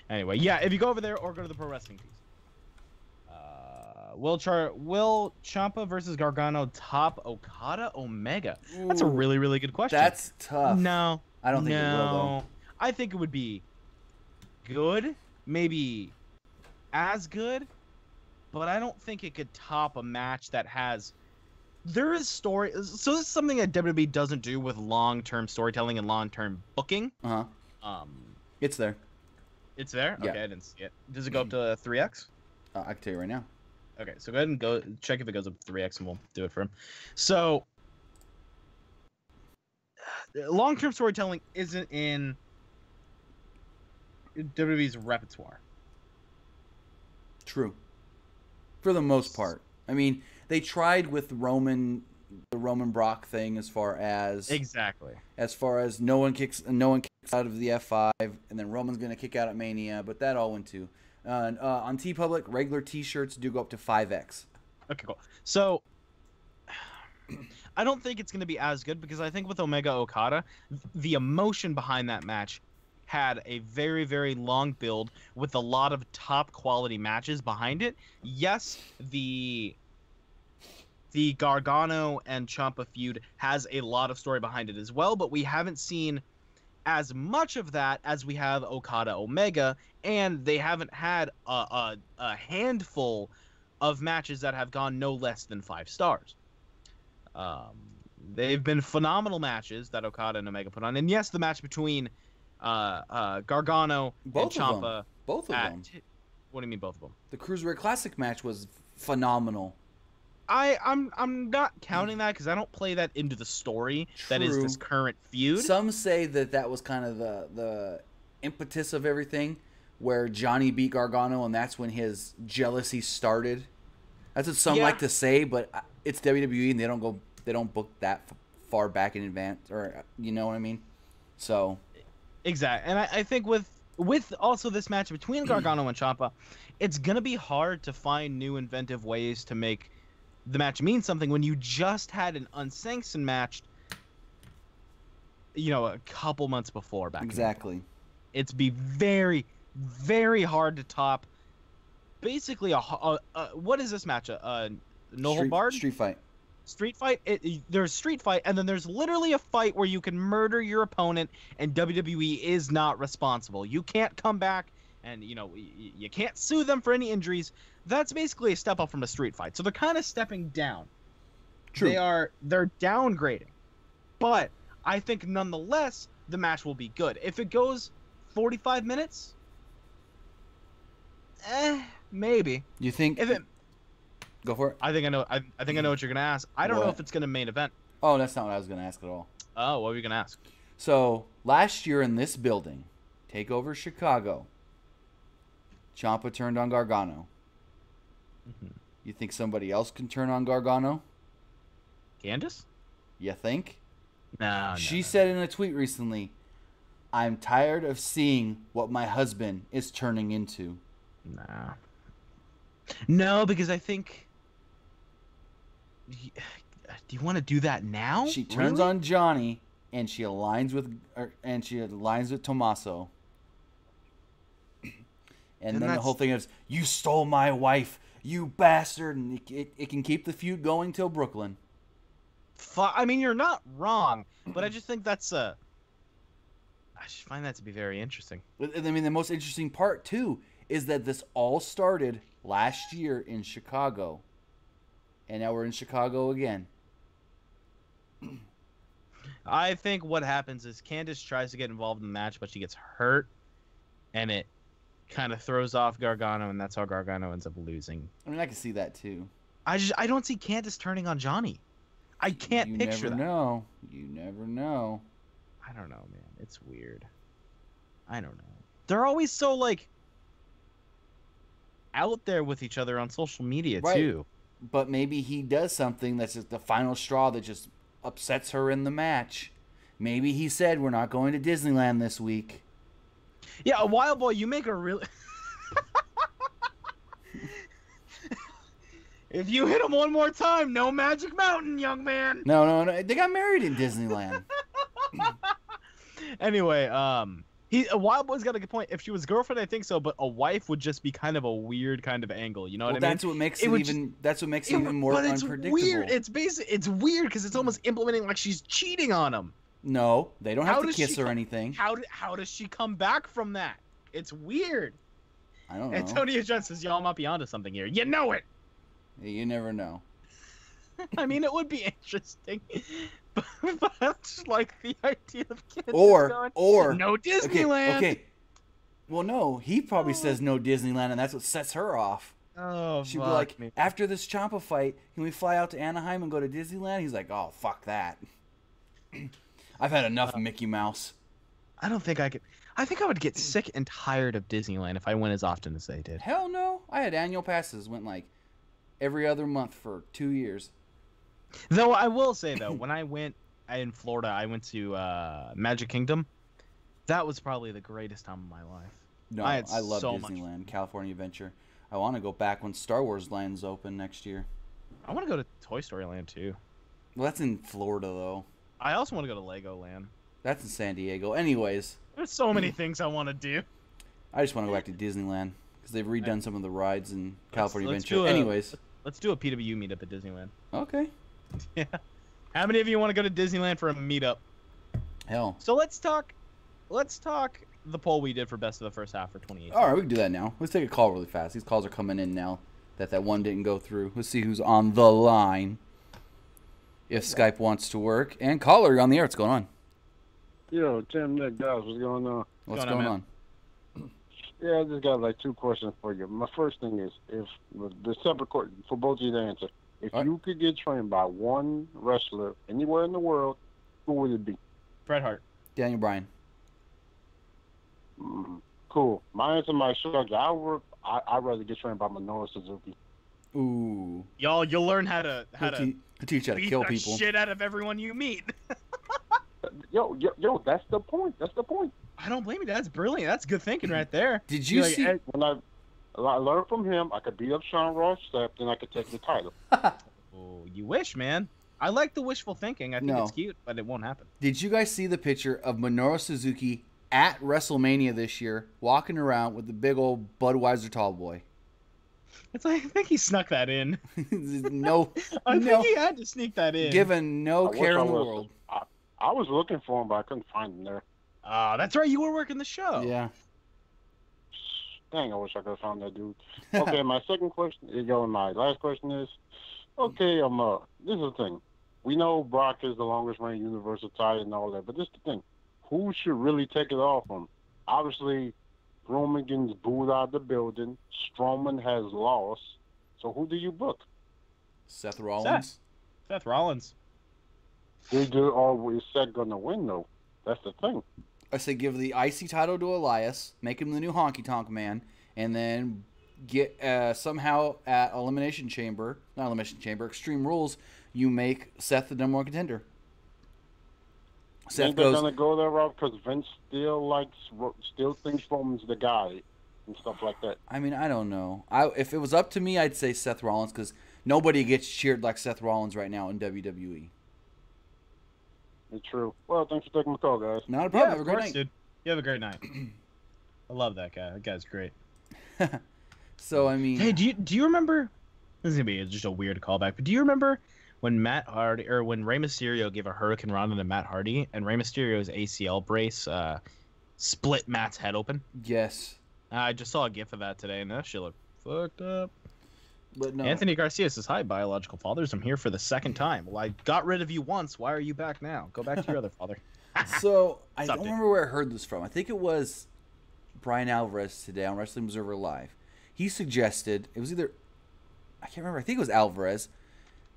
Speaker 2: Anyway, yeah, if you go over there or go to the Pro Wrestling Tees. Will Ciampa versus Gargano top Okada Omega?
Speaker 1: Ooh,
Speaker 2: that's a really, really good question.
Speaker 1: That's tough.
Speaker 2: No.
Speaker 1: I don't think it will, though.
Speaker 2: I think it would be good. Maybe as good. But I don't think it could top a match that has... There is story... So this is something that WWE doesn't do with long-term storytelling and long-term booking.
Speaker 1: Uh-huh. It's there.
Speaker 2: It's there?
Speaker 1: Yeah.
Speaker 2: Okay, I didn't see it. Does it go up to 3X?
Speaker 1: I can tell you right now.
Speaker 2: Okay, so go ahead and go check if it goes up to 3X and we'll do it for him. So, long-term storytelling isn't in WWE's repertoire.
Speaker 1: True. For the most part. I mean, they tried with the Roman Brock thing as far as no one kicks out of the F5 and then Roman's going to kick out at Mania, but that all went to on TeePublic, regular t-shirts do go up to 5X.
Speaker 2: Okay, cool. So I don't think it's going to be as good because I think with Omega Okada, the emotion behind that match had a very, very long build with a lot of top quality matches behind it. Yes, the Gargano and Ciampa feud has a lot of story behind it as well, but we haven't seen as much of that as we have Okada Omega, and they haven't had a handful of matches that have gone no less than 5 stars. They've been phenomenal matches that Okada and Omega put on, and yes, the match between Gargano and Ciampa.
Speaker 1: Both of them.
Speaker 2: What do you mean both of them?
Speaker 1: The Cruiserweight Classic match was phenomenal.
Speaker 2: I'm not counting that because I don't play that into the story.
Speaker 1: True.
Speaker 2: That is this current feud.
Speaker 1: Some say that was kind of the impetus of everything, where Johnny beat Gargano, and that's when his jealousy started. That's what some like to say, but it's WWE, and they don't book that far back in advance, or you know what I mean. So
Speaker 2: exactly, and I think with also this match between Gargano and Ciampa, it's gonna be hard to find new inventive ways to make the match mean something when you just had an unsanctioned match, you know, a couple months before back.
Speaker 1: Exactly.
Speaker 2: It's be very, very hard to top. Basically, what is this match? A no hold barred
Speaker 1: street fight.
Speaker 2: Street fight. There's street fight, and then there's literally a fight where you can murder your opponent, and WWE is not responsible. You can't come back, and you know you can't sue them for any injuries. That's basically a step up from a street fight. So they're kind of stepping down.
Speaker 1: True.
Speaker 2: They're downgrading, but I think nonetheless the match will be good. If it goes 45 minutes, maybe.
Speaker 1: You think?
Speaker 2: If it,
Speaker 1: go for it.
Speaker 2: I think I know. I think I know what you're gonna ask. I don't know if it's gonna main event.
Speaker 1: Oh, that's not what I was gonna ask at all.
Speaker 2: Oh, what were you gonna ask?
Speaker 1: So last year in this building, Takeover Chicago, Ciampa turned on Gargano.
Speaker 2: Mm-hmm.
Speaker 1: You think somebody else can turn on Gargano?
Speaker 2: Candace?
Speaker 1: You think?
Speaker 2: No.
Speaker 1: She said in a tweet recently, "I'm tired of seeing what my husband is turning into."
Speaker 2: Nah. No, because I think. Do you want to do that now?
Speaker 1: She turns on Johnny, and she aligns with Tommaso. And then the whole thing is, "You stole my wife, you bastard!" And it can keep the feud going till Brooklyn.
Speaker 2: I mean, you're not wrong, but I just think that's I just find that to be very interesting.
Speaker 1: I mean, the most interesting part too is that this all started last year in Chicago, and now we're in Chicago again.
Speaker 2: I think what happens is Candace tries to get involved in the match, but she gets hurt, and it kind of throws off Gargano, and that's how Gargano ends up losing.
Speaker 1: I mean, I can see that too.
Speaker 2: I don't see Candace turning on Johnny. I can't picture that.
Speaker 1: You never know. You never know.
Speaker 2: I don't know, man. It's weird. I don't know. They're always so like out there with each other on social media too.
Speaker 1: But maybe he does something that's just the final straw that just upsets her in the match. Maybe he said, "We're not going to Disneyland this week."
Speaker 2: Yeah, a Wild Boy, you make a really... If you hit him one more time, no Magic Mountain, young man.
Speaker 1: No. They got married in Disneyland.
Speaker 2: Anyway, a Wild Boy's got a good point. If she was girlfriend, I think so, but a wife would just be kind of a weird kind of angle. You know what I mean?
Speaker 1: That's what makes that's what makes it even more unpredictable.
Speaker 2: Weird. It's weird because it's almost implementing like she's cheating on him.
Speaker 1: No, they don't have to kiss or anything.
Speaker 2: How does she come back from that? It's weird.
Speaker 1: I don't know.
Speaker 2: Antonio John says y'all might be onto something here. You know it.
Speaker 1: You never know.
Speaker 2: I mean, it would be interesting, but I just like the idea of kids
Speaker 1: or
Speaker 2: no Disneyland.
Speaker 1: Okay. Well, no, he probably says no Disneyland, and that's what sets her off.
Speaker 2: Oh,
Speaker 1: she'd be like, after this Ciampa fight, can we fly out to Anaheim and go to Disneyland? He's like, oh, fuck that. I've had enough Mickey Mouse.
Speaker 2: I don't think I could. I think I would get sick and tired of Disneyland if I went as often as they did.
Speaker 1: Hell no. I had annual passes. Went like every other month for 2 years.
Speaker 2: Though I will say, though, when I went in Florida, I went to Magic Kingdom. That was probably the greatest time of my life.
Speaker 1: No, I love Disneyland, California Adventure. I want to go back when Star Wars Land's open next year.
Speaker 2: I want to go to Toy Story Land, too.
Speaker 1: Well, that's in Florida, though.
Speaker 2: I also want to go to Legoland.
Speaker 1: That's in San Diego. Anyways.
Speaker 2: There's so many things I want to do.
Speaker 1: I just want to go back to Disneyland because they've redone some of the rides in California Adventure.
Speaker 2: Let's do a PWU meetup at Disneyland.
Speaker 1: Okay.
Speaker 2: Yeah. How many of you want to go to Disneyland for a meetup?
Speaker 1: Hell.
Speaker 2: So let's talk the poll we did for best of the first half for 2018.
Speaker 1: All right, we can do that now. Let's take a call really fast. These calls are coming in now that one didn't go through. Let's see who's on the line. If Skype wants to work. And caller, you're on the air. What's going on?
Speaker 3: Yo, Tim, Nick, guys, what's going on?
Speaker 1: What's going on?
Speaker 3: Yeah, I just got like two questions for you. My first thing is, if the separate court for both of you to answer, If
Speaker 1: All right.
Speaker 3: you could get trained by one wrestler anywhere in the world, who would it be?
Speaker 2: Bret Hart.
Speaker 1: Daniel Bryan.
Speaker 3: Cool. My answer might shock you. I'd rather get trained by Minoru Suzuki.
Speaker 1: Ooh.
Speaker 2: You'll learn how to
Speaker 1: He'll teach you how to
Speaker 2: beat
Speaker 1: kill
Speaker 2: the
Speaker 1: people.
Speaker 2: shit out of everyone you meet.
Speaker 3: Yo, that's the point. That's the point.
Speaker 2: I don't blame you. That's brilliant. That's good thinking right there.
Speaker 1: Did you see?
Speaker 2: Hey,
Speaker 3: When I learned from him, I could beat up Sean Ross Sapp, then I could take the title.
Speaker 2: oh, you wish, man. I like the wishful thinking. I think
Speaker 1: No.
Speaker 2: it's cute, but it won't happen.
Speaker 1: Did you guys see the picture of Minoru Suzuki at WrestleMania this year, walking around with the big old Budweiser tall boy?
Speaker 2: It's like, I think he snuck that in.
Speaker 1: no,
Speaker 2: I
Speaker 1: no,
Speaker 2: think he had to sneak that in.
Speaker 1: given no
Speaker 3: I wish
Speaker 1: care
Speaker 3: I
Speaker 1: in the
Speaker 3: was-
Speaker 1: world.
Speaker 3: I was looking for him, but I couldn't find him there.
Speaker 2: That's right. You were working the show.
Speaker 1: Yeah.
Speaker 3: Dang, I wish I could have found that dude. Okay, my second question, my last question is, okay, this is the thing. We know Brock is the longest reigning Universal title and all that, but this is the thing. Who should really take it off him? Obviously, Roman gets booed out of the building. Strowman has lost. So who do you book?
Speaker 1: Seth Rollins.
Speaker 2: Seth Rollins.
Speaker 3: Is Seth going to win, though? That's the thing.
Speaker 1: I say give the IC title to Elias, make him the new Honky Tonk Man, and then get somehow at Extreme Rules, you make Seth the number one contender. Seth
Speaker 3: Ain't they
Speaker 1: goes.
Speaker 3: gonna go that route because Vince still thinks Roman's the guy and stuff like that.
Speaker 1: I mean, I don't know. If it was up to me, I'd say Seth Rollins because nobody gets cheered like Seth Rollins right now in WWE.
Speaker 3: It's true. Well, thanks for taking the call, guys.
Speaker 1: Not a problem.
Speaker 2: Yeah,
Speaker 1: Have a
Speaker 2: of
Speaker 1: great
Speaker 2: course,
Speaker 1: night.
Speaker 2: dude. You have a great night. I love that guy. That guy's great.
Speaker 1: So I mean,
Speaker 2: Hey, do you remember? This is gonna be just a weird callback, but do you remember when when Rey Mysterio gave a Hurricane Rana to Matt Hardy, and Rey Mysterio's ACL brace split Matt's head open?
Speaker 1: yes,
Speaker 2: I just saw a GIF of that today, and that shit looked fucked up.
Speaker 1: but no.
Speaker 2: Anthony Garcia says, "Hi, biological fathers. I'm here for the second time. Well, I got rid of you once. Why are you back now? Go back to your other father."
Speaker 1: So I
Speaker 2: Stop
Speaker 1: don't
Speaker 2: it.
Speaker 1: remember where I heard this from. I think it was Brian Alvarez today on Wrestling Observer Live. He suggested it was either I can't remember. I think it was Alvarez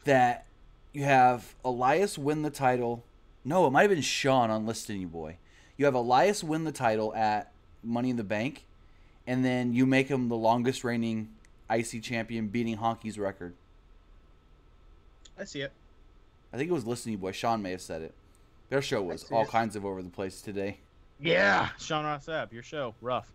Speaker 1: that you have Elias win the title. No, it might have been Sean on Listing You Boy. You have Elias win the title at Money in the Bank, and then you make him the longest reigning IC champion, beating Honky's record.
Speaker 2: I see it.
Speaker 1: I think it was Listing You Boy. Sean may have said it. Their show was
Speaker 2: see
Speaker 1: all
Speaker 2: it.
Speaker 1: kinds of over the place today.
Speaker 2: Yeah, Sean Ross Sapp, your show rough,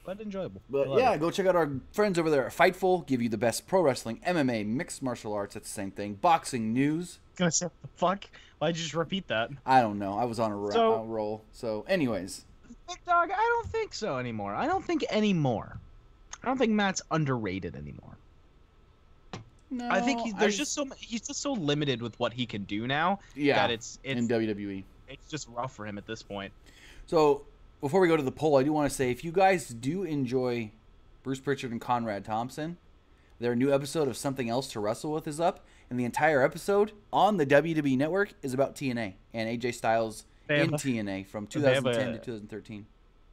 Speaker 2: but enjoyable. I
Speaker 1: But
Speaker 2: love
Speaker 1: yeah,
Speaker 2: it.
Speaker 1: go check out our friends over there at Fightful. Give you the best pro wrestling, MMA, mixed martial arts. That's the same thing. Boxing news.
Speaker 2: Gonna say what the fuck? Why'd you just repeat that?
Speaker 1: I don't know. I was on a
Speaker 2: So-
Speaker 1: roll. So, anyways,
Speaker 2: Big Dog, I don't think so anymore. I don't think Matt's underrated anymore.
Speaker 1: no,
Speaker 2: I think he's just so limited with what he can do now
Speaker 1: yeah
Speaker 2: that it's
Speaker 1: in WWE.
Speaker 2: it's just rough for him at this point.
Speaker 1: So before we go to the poll, I do want to say if you guys do enjoy Bruce Pritchard and Conrad Thompson, their new episode of Something Else to Wrestle With is up, and the entire episode on the WWE Network is about TNA and AJ Styles in TNA from 2010 to 2013.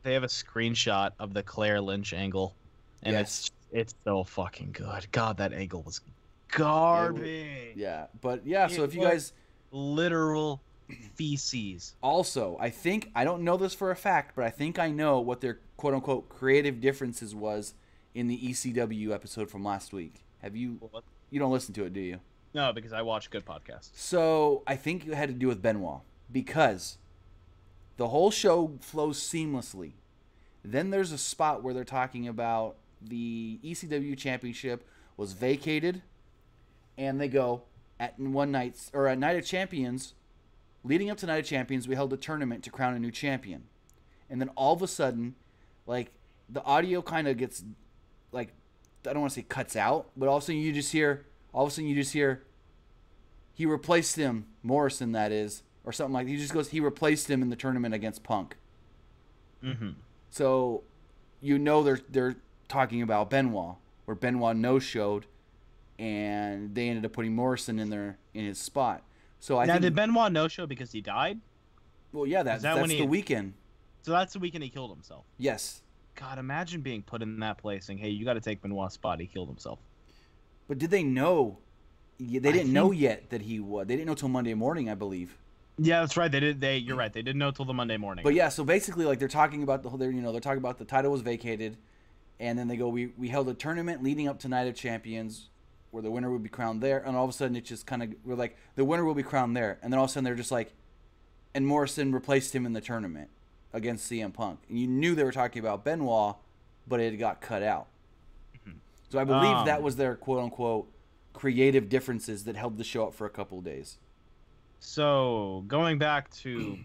Speaker 2: They have a screenshot of the Claire Lynch angle, and
Speaker 1: Yes.
Speaker 2: it's so fucking good. God, that angle was garbage.
Speaker 1: Yeah, but yeah. So
Speaker 2: It
Speaker 1: if you
Speaker 2: was-
Speaker 1: guys
Speaker 2: Literal feces.
Speaker 1: also, I don't know this for a fact, but I think I know what their quote unquote creative differences was in the ECW episode from last week. Have you? You don't listen to it, do you?
Speaker 2: No, because I watch good podcasts.
Speaker 1: So I think it had to do with Benoit because the whole show flows seamlessly. Then there's a spot where they're talking about the ECW championship was vacated, and they go at Night of Champions, leading up to Night of Champions, we held a tournament to crown a new champion, and then all of a sudden, like the audio kind of gets like I don't want to say cuts out, but all of a sudden you just hear he replaced him, Morrison that is, or something like that. He just goes, he replaced him in the tournament against Punk.
Speaker 2: Mm-hmm.
Speaker 1: So, they're talking about Benoit, where Benoit no-showed, and they ended up putting Morrison in his spot. So I think
Speaker 2: did Benoit no-show because he died?
Speaker 1: well, yeah, that's the weekend.
Speaker 2: So that's the weekend he killed himself.
Speaker 1: Yes,
Speaker 2: God, imagine being put in that place saying, "Hey, you got to take Benoit's spot. He killed himself."
Speaker 1: but did they know Yeah, they didn't know yet that he was. They didn't know till Monday morning, I believe.
Speaker 2: Yeah, that's right. You're right. They didn't know till the Monday morning.
Speaker 1: But yeah, so basically, like they're talking about they're talking about the title was vacated, and then they go, we held a tournament leading up to Night of Champions, where the winner would be crowned there, and all of a sudden it just kind of we're like the winner will be crowned there, and then all of a sudden they're just like, and Morrison replaced him in the tournament against CM Punk, and you knew they were talking about Benoit, but it got cut out. So I believe that was their quote unquote creative differences that held the show up for a couple of days.
Speaker 2: So, going back to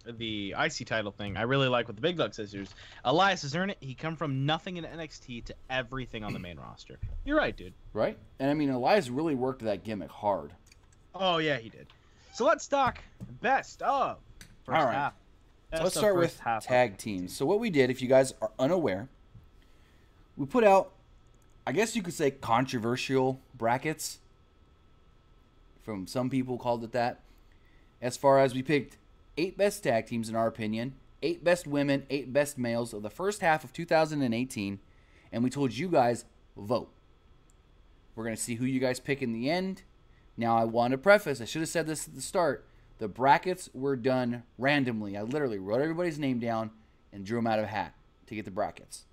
Speaker 2: the IC title thing, I really like what the Big Dog says here. Elias has earned it. He come from nothing in NXT to everything on the main roster. You're right, dude.
Speaker 1: Right? And I mean, Elias really worked that gimmick hard.
Speaker 2: Oh, yeah, he did. So let's talk best of first
Speaker 1: All right.
Speaker 2: half.
Speaker 1: So let's start with tag teams. So what we did, if you guys are unaware, we put out, I guess you could say, controversial brackets. From some people called it that. As far as we picked 8 best tag teams in our opinion, 8 best women, 8 best males of the first half of 2018, and we told you guys, vote. We're going to see who you guys pick in the end. Now, I want to preface, I should have said this at the start, the brackets were done randomly. I literally wrote everybody's name down and drew them out of a hat to get the brackets.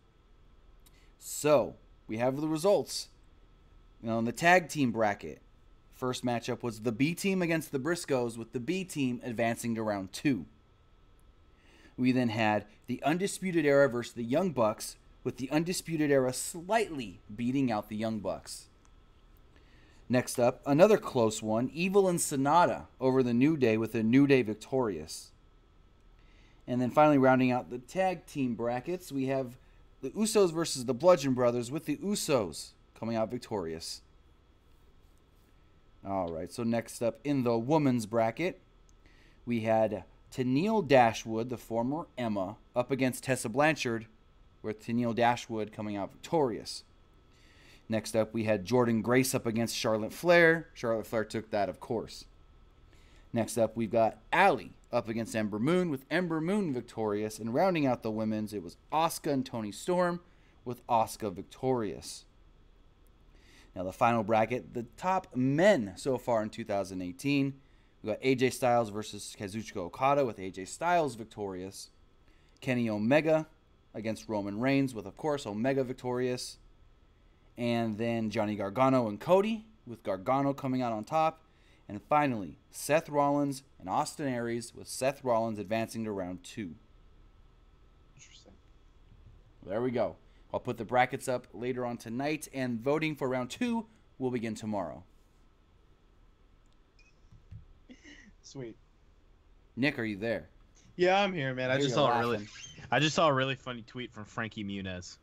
Speaker 1: So, we have the results. Now, in the tag team bracket, first matchup was the B team against the Briscoes, with the B team advancing to round 2. We then had the Undisputed Era versus the Young Bucks, with the Undisputed Era slightly beating out the Young Bucks. Next up, another close one, Evil and Sonata over the New Day, with the New Day victorious. And then finally rounding out the tag team brackets, we have the Usos versus the Bludgeon Brothers, with the Usos coming out victorious. All right, so next up in the women's bracket, we had Tenille Dashwood, the former Emma, up against Tessa Blanchard, with Tenille Dashwood coming out victorious. Next up, we had Jordan Grace up against Charlotte Flair. Charlotte Flair took that, of course. Next up, we've got Allie up against Ember Moon, with Ember Moon victorious. And rounding out the women's, it was Asuka and Toni Storm, with Asuka victorious. Now, the final bracket, the top men so far in 2018. We got AJ Styles versus Kazuchika Okada, with AJ Styles victorious. Kenny Omega against Roman Reigns, with, of course, Omega victorious. And then Johnny Gargano and Cody, with Gargano coming out on top. And finally, Seth Rollins and Austin Aries, with Seth Rollins advancing to round 2.
Speaker 2: Interesting.
Speaker 1: There we go. I'll put the brackets up later on tonight, and voting for round 2 will begin tomorrow.
Speaker 2: Sweet.
Speaker 1: Nick, are you there?
Speaker 2: Yeah, I'm here, man. I just saw a really funny tweet from Frankie Muniz.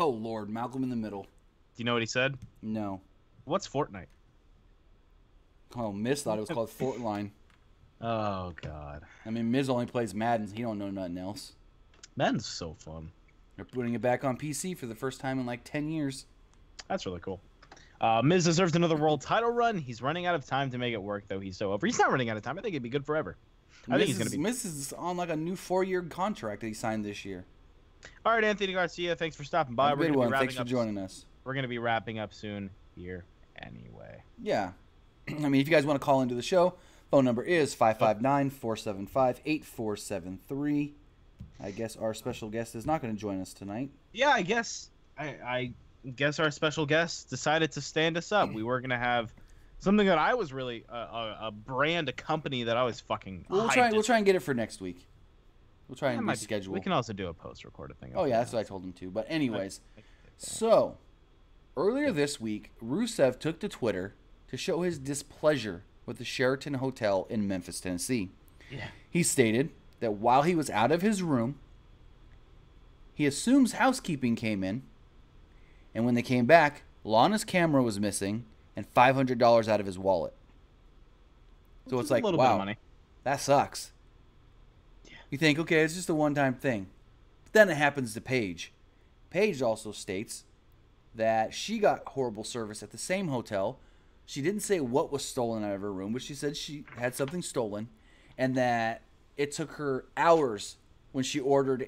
Speaker 1: Oh Lord, Malcolm in the Middle.
Speaker 2: Do you know what he said?
Speaker 1: No.
Speaker 2: What's Fortnite?
Speaker 1: Oh, Miz thought it was called Fortline.
Speaker 2: Oh God.
Speaker 1: I mean, Miz only plays Madden. He don't know nothing else.
Speaker 2: Madden's so fun.
Speaker 1: They're putting it back on PC for the first time in like 10 years.
Speaker 2: That's really cool. Miz deserves another world title run. He's running out of time to make it work, though. He's so over. He's not running out of time. I think it'd be good forever. I think he's gonna be.
Speaker 1: Miz is on like a new 4-year contract that he signed this year.
Speaker 2: All right, Anthony Garcia, thanks for stopping by.
Speaker 1: We're gonna be thanks for joining us.
Speaker 2: We're gonna be wrapping up soon here, anyway.
Speaker 1: Yeah, I mean, if you guys want to call into the show, phone number is 559-475-8473. I guess our special guest is not going to join us tonight.
Speaker 2: Yeah, I guess I guess our special guest decided to stand us up. We were gonna have something that I was really a brand, a company that I was fucking.
Speaker 1: We'll try and get it for next week. We'll try and reschedule.
Speaker 2: We can also do a post-recorded thing.
Speaker 1: Oh yeah, that's what I told him to. But anyways, so earlier this week, Rusev took to Twitter to show his displeasure with the Sheraton Hotel in Memphis, Tennessee.
Speaker 2: Yeah.
Speaker 1: He stated that while he was out of his room, he assumes housekeeping came in, and when they came back, Lana's camera was missing and $500 out of his wallet. So it's like, wow, that sucks. Yeah. You think, okay, it's just a one-time thing. But then it happens to Paige. Paige also states that she got horrible service at the same hotel. She didn't say what was stolen out of her room, but she said she had something stolen, and that it took her hours when she ordered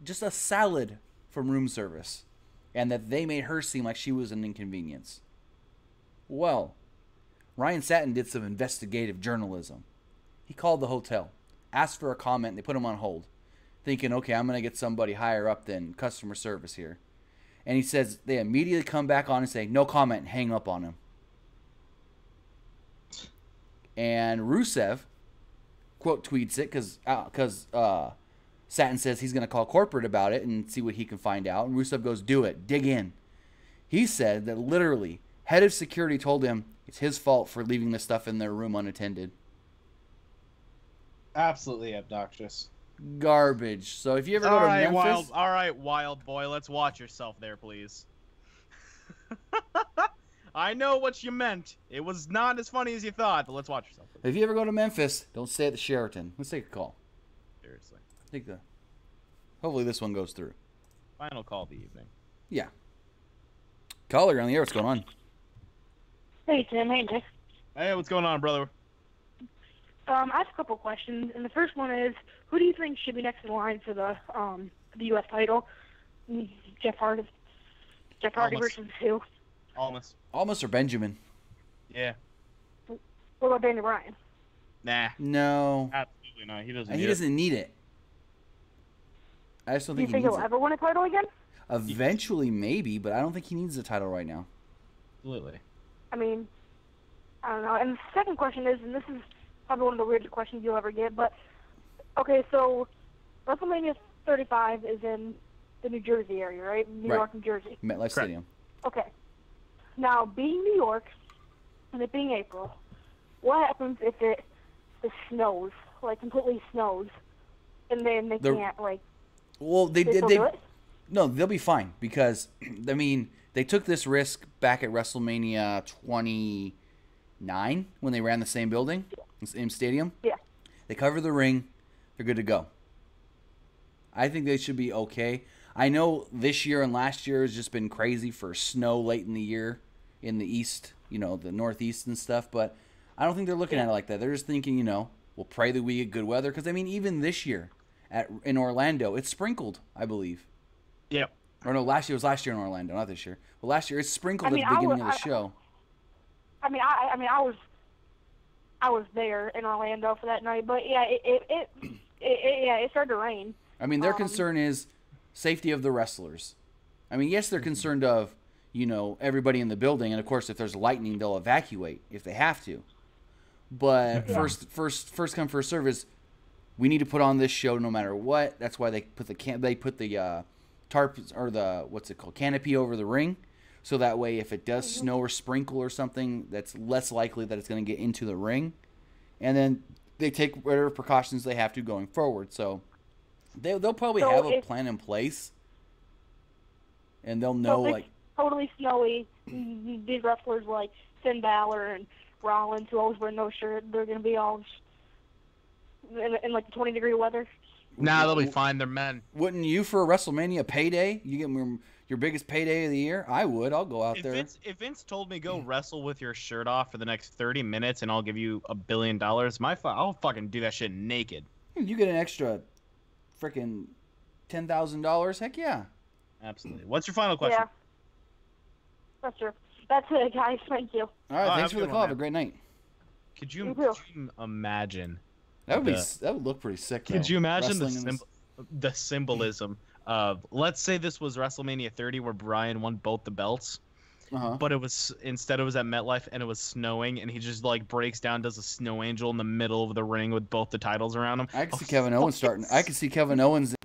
Speaker 1: just a salad from room service, and that they made her seem like she was an inconvenience. Well, Ryan Satin did some investigative journalism. He called the hotel, asked for a comment, and they put him on hold, thinking, okay, I'm going to get somebody higher up than customer service here. And he says they immediately come back on and say, no comment, and hang up on him. And Rusev, quote, tweets it because Satin says he's going to call corporate about it and see what he can find out. And Rusev goes, do it. Dig in. He said that literally head of security told him it's his fault for leaving the stuff in their room unattended.
Speaker 4: Absolutely obnoxious.
Speaker 1: Garbage. So if you ever go to Memphis...
Speaker 2: All right, wild boy. Let's watch yourself there, please. I know what you meant. It was not as funny as you thought, but let's watch yourself. Please.
Speaker 1: If you ever go to Memphis, don't stay at the Sheraton. Let's take a call.
Speaker 2: Seriously.
Speaker 1: Hopefully this one goes through.
Speaker 2: Final call of the evening.
Speaker 1: Yeah. Caller, you're on the air. What's going on?
Speaker 5: Hey, Tim. Hey, Nick.
Speaker 2: Hey, what's going on, brother?
Speaker 5: I have a couple questions, and the first one is, who do you think should be next in line for the U.S. title? Jeff Hardy versus who?
Speaker 2: Almost
Speaker 1: or Benjamin?
Speaker 2: Yeah.
Speaker 5: What about Daniel Bryan?
Speaker 2: Nah.
Speaker 1: No.
Speaker 2: Absolutely not. He doesn't.
Speaker 1: He doesn't need it. I just don't think he needs it.
Speaker 5: Do you think he'll ever win a title again?
Speaker 1: Eventually, maybe, but I don't think he needs the title right now.
Speaker 2: Absolutely.
Speaker 5: I mean, I don't know. And the second question is, and this is probably one of the weirdest questions you'll ever get, but okay, so WrestleMania 35 is in the New Jersey area, right? New York, New Jersey.
Speaker 1: MetLife Stadium.
Speaker 5: Okay. Now, being New York and it being April, what happens if it snows, like completely snows, and then they can't, like...
Speaker 1: Well, they
Speaker 5: do it?
Speaker 1: No, they'll be fine because, I mean, they took this risk back at WrestleMania 29 when they ran the same building, the same stadium.
Speaker 5: Yeah.
Speaker 1: They cover the ring. They're good to go. I think they should be okay. I know this year and last year has just been crazy for snow late in the year in the east, the northeast and stuff, but I don't think they're looking at it like that. They're just thinking, we'll pray that we get good weather because, I mean, even this year in Orlando, it's sprinkled, I believe.
Speaker 2: Yep.
Speaker 1: Or no, last year in Orlando, not this year. Well, last year it's sprinkled at the beginning of the show.
Speaker 5: I was there in Orlando for that night, but yeah, it started to rain.
Speaker 1: I mean, their concern is safety of the wrestlers. I mean, yes, they're concerned of, everybody in the building, and of course, if there's lightning, they'll evacuate if they have to. But first come, first serve is we need to put on this show no matter what. That's why they put the tarp or the canopy over the ring, so that way if it does snow or sprinkle or something, that's less likely that it's going to get into the ring, and then they take whatever precautions they have to going forward. So they'll probably have a plan in place, and they'll know like
Speaker 5: totally snowy. These wrestlers like Finn Balor and Rollins, who always wear no shirt, they're going to be all in like the 20-degree weather.
Speaker 2: Nah, they'll be fine. They're men.
Speaker 1: Wouldn't you for a WrestleMania payday? You get your biggest payday of the year? I would. I'll go out there.
Speaker 2: If Vince told me go wrestle with your shirt off for the next 30 minutes and I'll give you $1 billion, I'll fucking do that shit naked.
Speaker 1: You get an extra freaking $10,000? Heck yeah.
Speaker 2: Absolutely. What's your final question?
Speaker 5: Yeah. That's it, guys. Thank you.
Speaker 1: All right. Thanks for the call. Have a great night.
Speaker 2: Could you imagine?
Speaker 1: That would look pretty sick.
Speaker 2: Could you imagine the symbolism of, let's say this was WrestleMania 30 where Bryan won both the belts, but it was at MetLife and it was snowing and he just like breaks down, does a snow angel in the middle of the ring with both the titles around him.
Speaker 1: I could see Kevin Owens starting. I could see Kevin Owens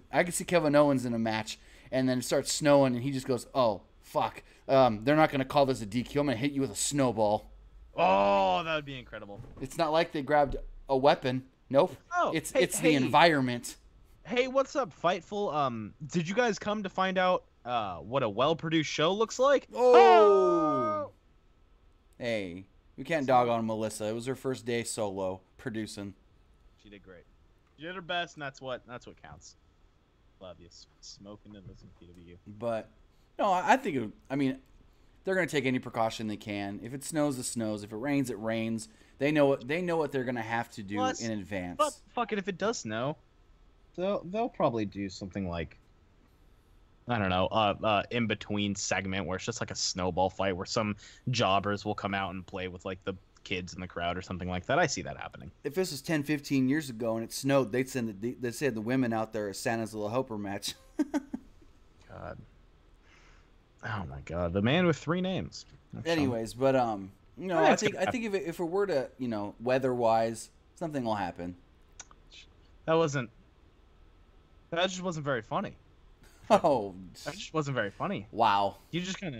Speaker 1: in a match and then it starts snowing and he just goes, "Oh fuck, they're not going to call this a DQ. I'm going to hit you with a snowball."
Speaker 2: Oh, that would be incredible.
Speaker 1: It's not like they grabbed a weapon. Nope.
Speaker 2: Oh,
Speaker 1: it's the environment.
Speaker 2: Hey, what's up, Fightful? Did you guys come to find out what a well-produced show looks like?
Speaker 1: Oh! Hey, we can't dog on Melissa. It was her first day solo producing.
Speaker 2: She did great. She did her best, and that's what counts. Love you. Smoking and listening to PWU.
Speaker 1: But no, I think they're gonna take any precaution they can. If it snows, it snows. If it rains, it rains. They know what they're gonna have to do in advance.
Speaker 2: But fuck it, if it does snow, they'll probably do something like, I don't know, in between segment where it's just like a snowball fight where some jobbers will come out and play with like the kids in the crowd or something like that. I see that happening.
Speaker 1: If this was 10, 15 years ago and it snowed, they'd send the women out there as Santa's little helper match.
Speaker 2: God. Oh my God, the man with 3 names.
Speaker 1: Anyways, but I think if it were to, weather-wise, something will happen.
Speaker 2: That just wasn't very funny.
Speaker 1: Oh,
Speaker 2: that just wasn't very funny.
Speaker 1: Wow.
Speaker 2: You just kind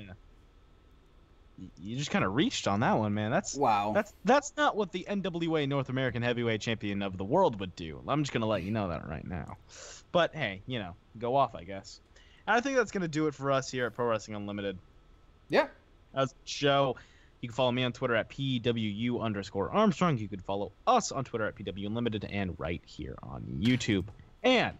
Speaker 2: of reached on that one, man. That's not what the NWA North American Heavyweight Champion of the world would do. I'm just gonna let you know that right now. But hey, go off, I guess. And I think that's gonna do it for us here at Pro Wrestling Unlimited.
Speaker 1: Yeah.
Speaker 2: As a show, you can follow me on Twitter at PWU_Armstrong. You can follow us on Twitter at PWUnlimited and right here on YouTube. And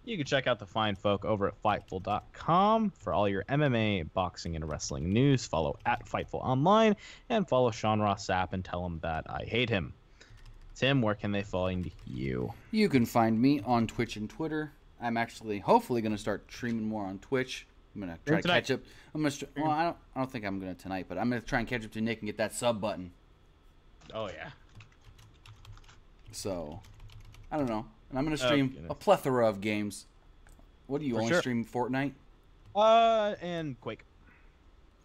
Speaker 2: you can check out the fine folk over at Fightful.com for all your MMA, boxing, and wrestling news. Follow at Fightful Online and follow Sean Ross Sapp and tell him that I hate him. Tim, where can they find you?
Speaker 1: You can find me on Twitch and Twitter. I'm actually hopefully going to start streaming more on Twitch. I'm going to try to catch up. I don't think I'm going to tonight, but I'm going to try and catch up to Nick and get that sub button.
Speaker 2: Oh, yeah.
Speaker 1: So, I don't know. And I'm going to stream a plethora of games. What do you only stream? Fortnite?
Speaker 2: And Quake.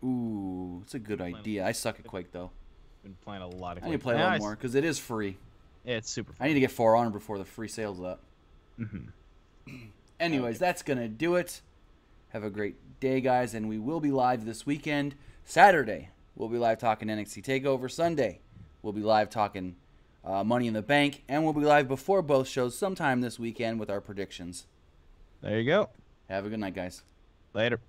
Speaker 1: Ooh, it's a good idea. I suck at Quake, though.
Speaker 2: Been playing a lot of Quake.
Speaker 1: I need to play a lot more, because it is free.
Speaker 2: Yeah, it's super fun.
Speaker 1: I need to get For Honor before the free sale's up.
Speaker 2: Mm-hmm.
Speaker 1: Anyways, that's going to do it. Have a great day, guys, and we will be live this weekend. Saturday, we'll be live talking NXT TakeOver. Sunday, we'll be live talking Money in the Bank, and we'll be live before both shows sometime this weekend with our predictions.
Speaker 2: There you go.
Speaker 1: Have a good night, guys.
Speaker 2: Later.